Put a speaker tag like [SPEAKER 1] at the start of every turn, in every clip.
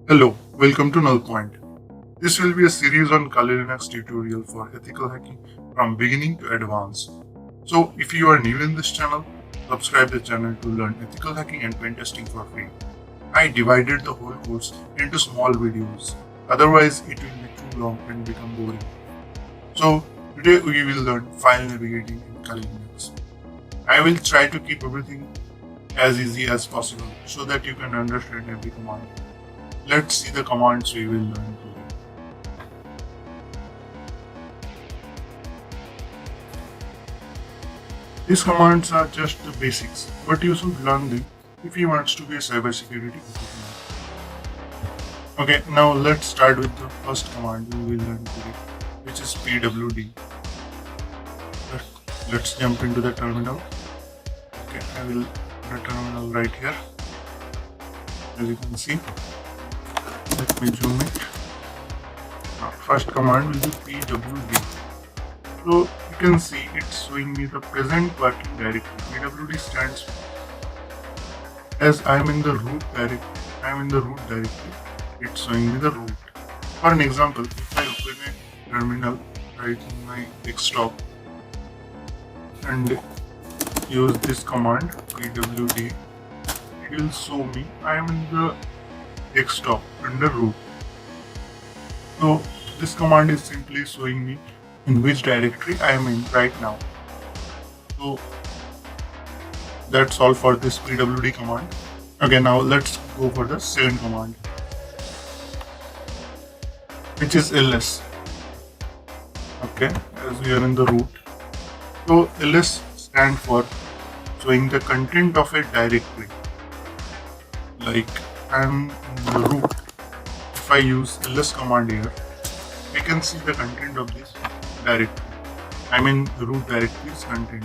[SPEAKER 1] Hello, welcome to Null Point. This will be a series on Kali Linux tutorial for ethical hacking from beginning to advanced. So if you are new in this channel, subscribe the channel to learn ethical hacking and pen testing for free. I divided the whole course into small videos, otherwise it will be too long and become boring. So today we will learn file navigating in Kali Linux. I will try to keep everything as easy as possible so that you can understand every command. Let's see the commands we will learn today. These commands are just the basics, but you should learn them if you want to be a cybersecurity professional. Okay, now let's start with the first command we will learn today, which is pwd. Let's jump into the terminal. Okay, I will put a terminal right here. As you can see, let me zoom it. First command will be pwd. So you can see it's showing me the present working directory. pwd stands for as I am in the root directory. It's showing me the root. For an example, if I open a terminal right in my desktop and use this command pwd, it will show me I am in the desktop under root. So this command is simply showing me in which directory I am in right now. So that's all for this pwd command. Okay, now let's go for the second command, which is ls. Okay, as we are in the root. So ls stands for showing the content of a directory. Like I am in the root. If I use ls command here, I can see the content of this directory. I mean the root directory's content.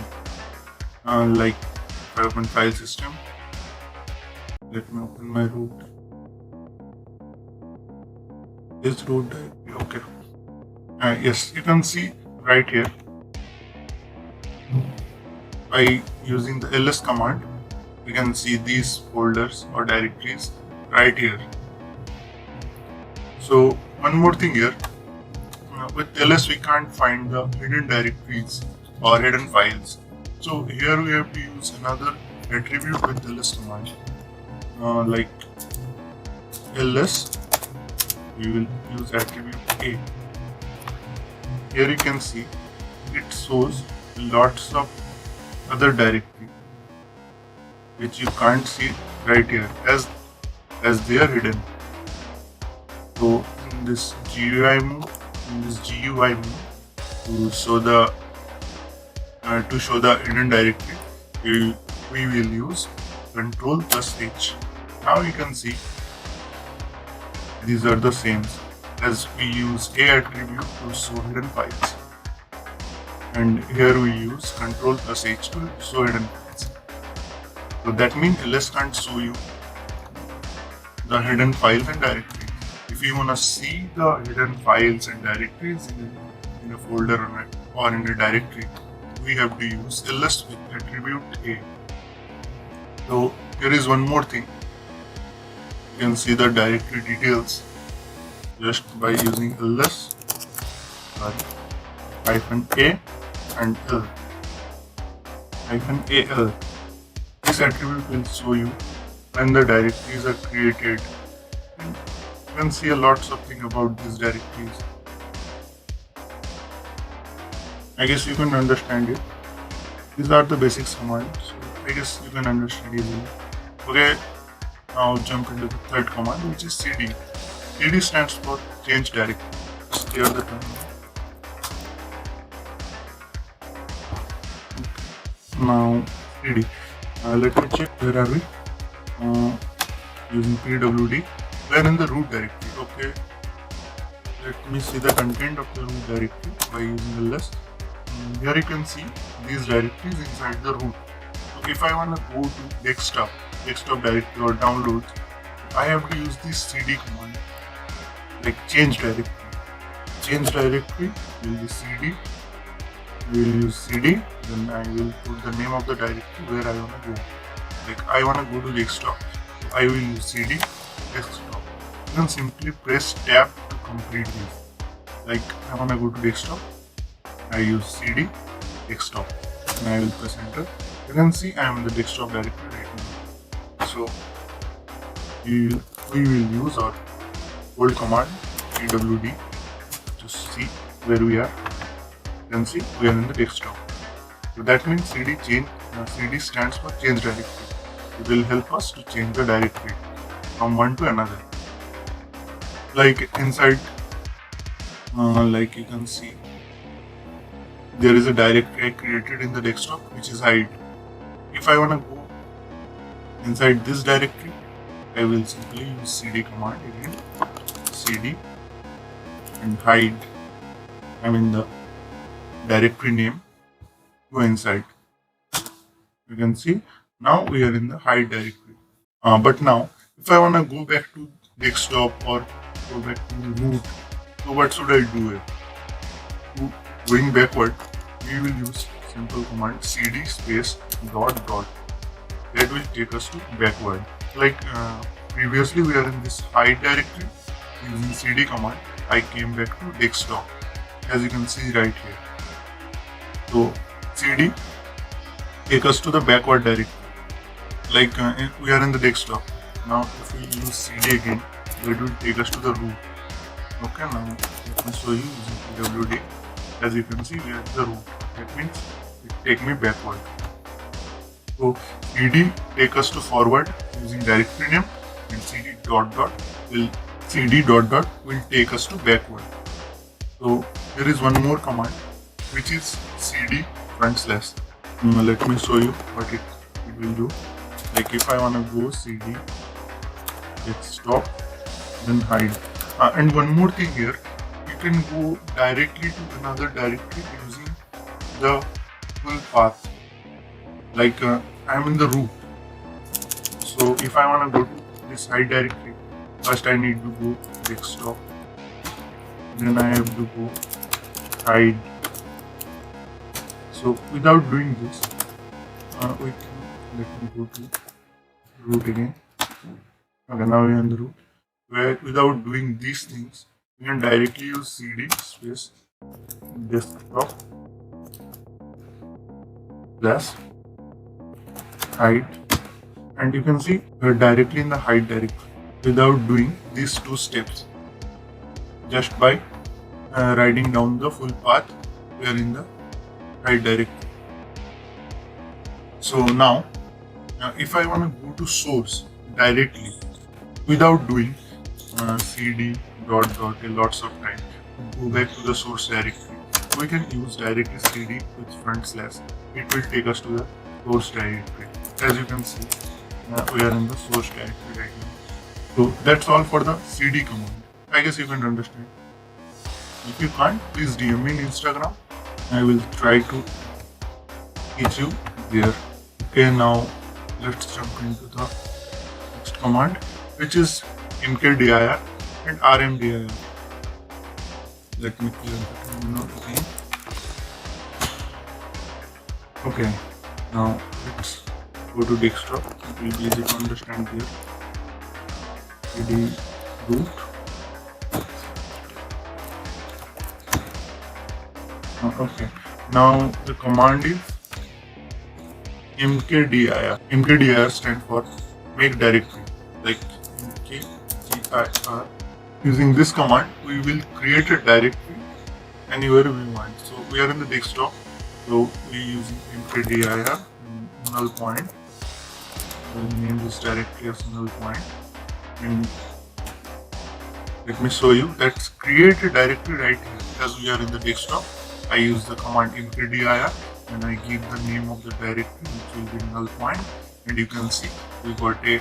[SPEAKER 1] Like if I open file system, let me open my root. This root directory, okay. Yes, you can see right here. By using the ls command, we can see these folders or directories right here. So one more thing here, with ls we can't find the hidden directories or hidden files. So here we have to use another attribute with ls command, like ls, we will use attribute a. Here you can see it shows lots of other directory which you can't see right here as they are hidden. So in this GUI mode, to show the hidden directory, we will use Ctrl plus H. Now you can see these are the same as we use a attribute to show hidden files, and here we use Ctrl plus H to show hidden files. So that means ls can't show you the hidden files and directories. If you want to see the hidden files and directories in a folder or in a directory, we have to use ls with attribute a. So here is one more thing. You can see the directory details just by using ls -a and l -al. This attribute will show you when the directories are created. You can see a lots of things about these directories. I guess you can understand it. These are the basic commands. So I guess you can understand easily. Okay, now jump into the third command, which is cd. cd stands for change directory. Let's clear the terminal. Now cd. Let me check where are we. Using pwd. We are in the root directory. Okay. Let me see the content of the root directory by using ls. Here you can see these directories inside the root. So if I want to go to desktop directory or downloads, I have to use this cd command, like change directory. Change directory will be cd. We will use cd. Then I will put the name of the directory where I want to go. Like I want to go to desktop, so I will use cd desktop. you can simply press tab to complete this. Like I wanna go to desktop, I use CD desktop and I will press enter. You can see I am in the desktop directory right now. So we will use our old command pwd to see where we are. You can see we are in the desktop. So that means CD stands for change directory. It will help us to change the directory from one to another. Like inside, like you can see, there is a directory I created in the desktop which is hide. If I wanna go inside this directory, I will simply use CD command again, CD and hide. I mean the directory name, go inside. You can see now we are in the hide directory. But now if I wanna go back to desktop or go back to the root, so what should I do here? Going backward, we will use simple command cd space dot dot. That will take us to backward. Like previously we are in this hide directory. Using cd command, I came back to desktop, as you can see right here. So cd take us to the backward directory. Like we are in the desktop. Now if we use cd again, it will take us to the root. Okay, now let me show you using pwd. As you can see, we are in the root. That means it take me backward. So cd take us to forward using directory name, and cd dot dot will take us to backward. So there is one more command which is cd front slash. Let me show you what it will do. Like if I wanna go cd desktop, then hide. And one more thing here, you can go directly to another directory using the full path. Like I am in the root. So if I wanna go to this hide directory, first I need to go desktop. Then I have to go hide. So without doing this, let me go to root again. Okay, now we are in the root. Where without doing these things, you can directly use cd space desktop plus hide, and you can see we are directly in the hide directory without doing these two steps. Just by writing down the full path, we are in the hide directory. So now if I want to go to source directly without doing cd dot dot lots of time, go back to the source directory, we can use directly cd with front slash. It will take us to the source directory. As you can see, we are in the source directory right now. So that's all for the cd command. I guess you can understand. If you can't, please DM me in Instagram. I will try to teach you there. Okay, now let's jump into the next command, which is mkdir and rmdir. Let me clear the terminal again. Okay, now let's go to desktop. It will be easy to understand here. cd root. Okay, now the command is mkdir. Mkdir stands for make directory. Like mkdir. Using this command, we will create a directory anywhere we want. So we are in the desktop. So we use mkdir null point. We'll name this directory as null point. And let me show you. Let's create a directory right here. As we are in the desktop, I use the command mkdir and I give the name of the directory, which will be null point, and you can see we got a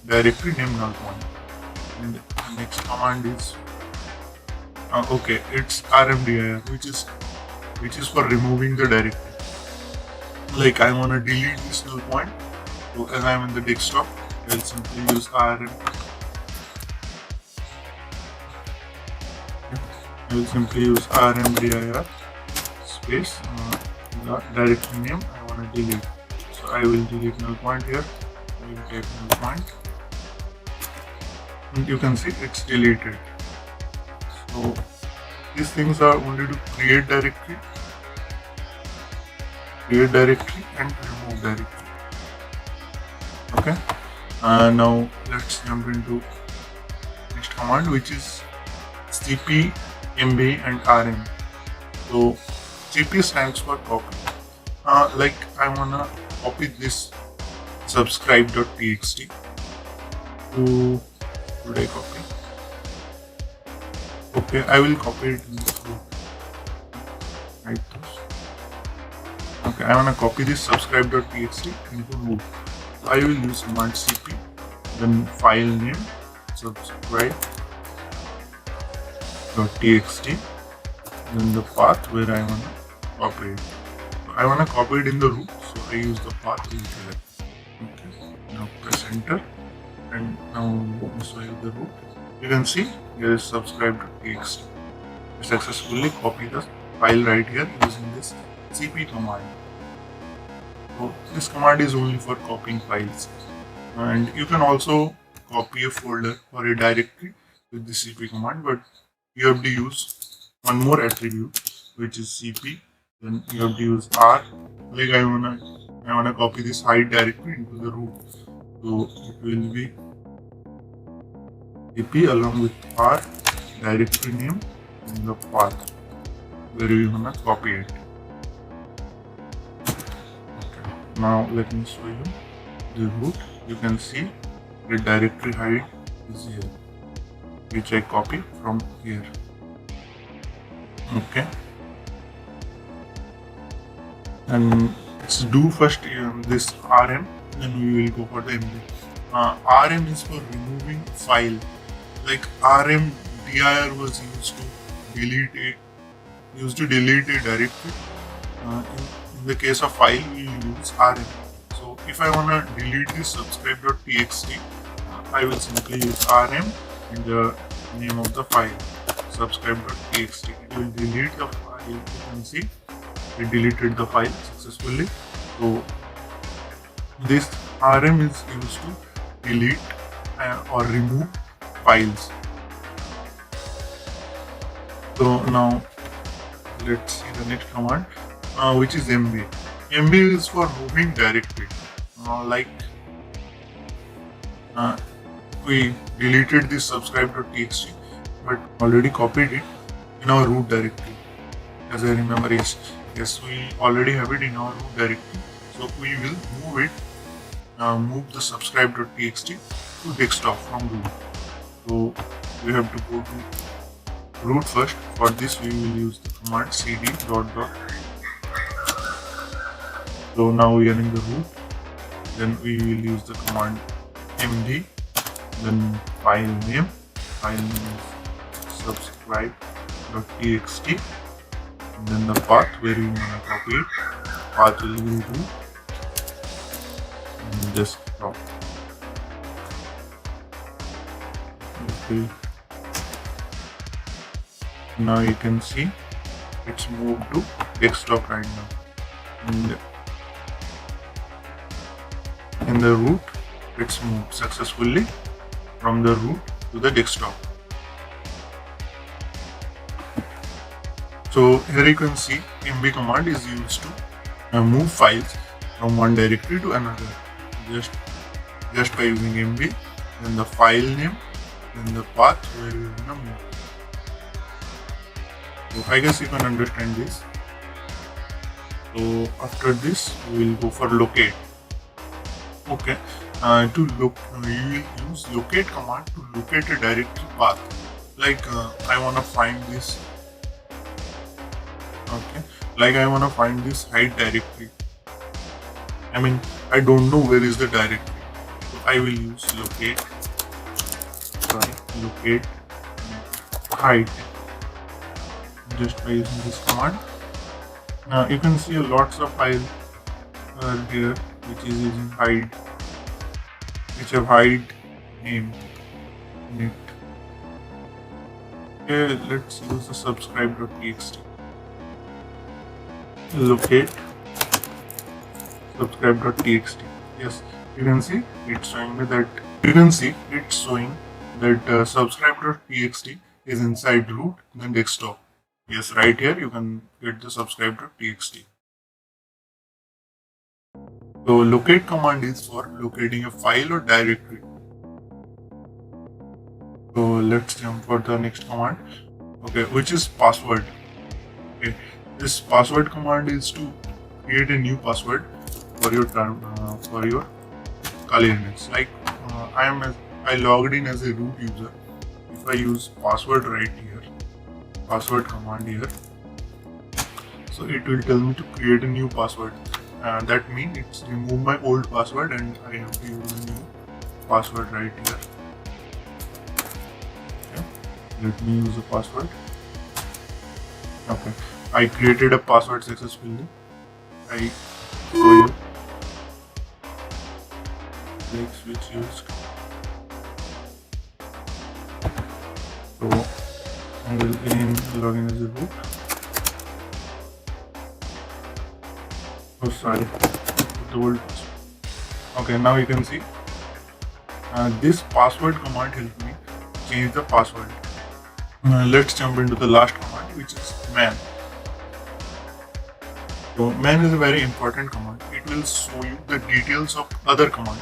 [SPEAKER 1] directory named null point. And the next command is okay, it's rmdir, which is for removing the directory. Like I want to delete this null point, so as I am in the desktop, I'll simply use I will simply use rmdir space the directory name I want to delete. So I will delete null point here. I will type null point. and you can see it's deleted. So these things are only to create directory and remove directory. Okay, now let's jump into next command, which is cp, mb and rm. So cp stands for copy. Like I wanna copy this subscribe.txt to, should I copy? Okay, I will copy it in this root. Right. Okay, I wanna copy this subscribe.txt into root. So I will use command cp, then file name subscribe.txt, then the path where I wanna copy it. I wanna copy it in the root, so I use the path in here. Okay, now press enter, and now inside the root, you can see here is subscribe.txt. I successfully copy the file right here using this cp command. So this command is only for copying files, and you can also copy a folder or a directory with the cp command, but you have to use one more attribute, which is cp. Then you have to use r. Like I wanna copy this hide directory into the root, so it will be cp along with r directory name and the path where you wanna copy it. Okay. Now let me show you the root. You can see the directory hide is here, which I copy from here. Okay. And let's do first this rm, then we will go for the mb. Rm is for removing file. Like rm dir was used to delete a directory. In the case of file, we use rm. So if I wanna delete this subscribe.txt, I will simply use rm and the name of the file subscribe.txt. It will delete the file. You can see it deleted the file successfully. So this rm is used to delete or remove files. So now let's see the next command, which is mb. mb is for moving directory. Like we deleted this subscribe.txt, but already copied it in our root directory. As I remember, yes, we already have it in our root directory. So we will move the subscribe.txt to desktop from root. So we have to go to root first. For this, we will use the command cd dot. So now we are in the root. Then we will use the command md. Then file name. File name is subscribe.txt. And then the path where you want to copy it. Path will be root. And desktop. Okay. Now you can see it's moved to desktop right now. And in the root, it's moved successfully from the root to the desktop. So here you can see mb command is used to move files from one directory to another. Just by using mb, then the file name, then the path where you want to move. So I guess you can understand this. So after this, we will go for locate. Okay, you will use locate command to locate a directory path. Like I want to find this. Okay, like I want to find this hide directory. I mean, I don't know where is the directory. So I will use locate hide. Just by using this command. Now you can see lots of files here which is using hide, which have hide name in it. Okay, let's use the subscribe.txt. Locate subscribe.txt. Yes, you can see it's showing me that. You can see it's showing that subscribe.txt is inside root, then desktop. Yes, right here you can get the subscribe.txt. So locate command is for locating a file or directory. So let's jump for the next command. Okay, which is password. Okay, this password command is to create a new password for your Kali index. Like I logged in as a root user. If I use password right here, password command here, so it will tell me to create a new password. That means it's remove my old password and I have to use a new password right here. Okay. Let me use a password. Okay, I created a password successfully. I show you. Like switch use. So I will log in as a root. Oh, sorry, the old password. Okay, now you can see this password command helped me change the password. Let's jump into the last command, which is man. So man is a very important command. It will show you the details of other command.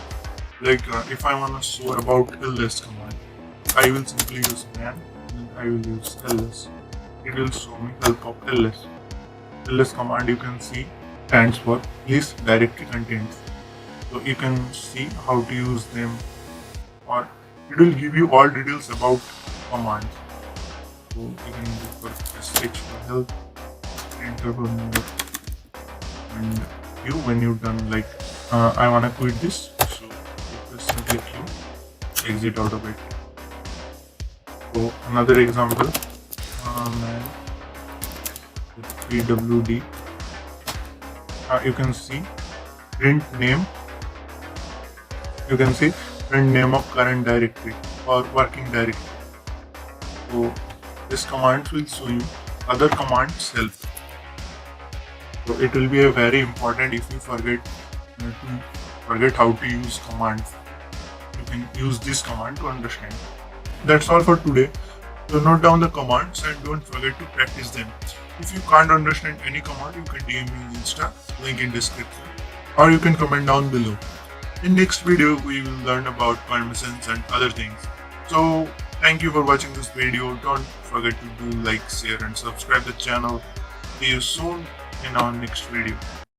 [SPEAKER 1] Like if I want to show about ls command, I will simply use man and I will use ls. It will show me help of ls. ls command you can see stands for list directory contents. So you can see how to use them, or it will give you all details about commands. So you can look for sh for help, enter for more, and q when you're done. Like I wanna quit this, so just simply q, exit out of it. So another example, man with pwd. You can see print name. You can see print name of current directory or working directory. So this command will show you other commands help. So it will be a very important if you forget how to use commands. You can use this command to understand. That's all for today. So note down the commands and don't forget to practice them. If you can't understand any command, you can DM me on Insta, link in description, or you can comment down below. In next video, we will learn about permissions and other things. So thank you for watching this video. Don't forget to do like, share and subscribe the channel. See you soon in our next video.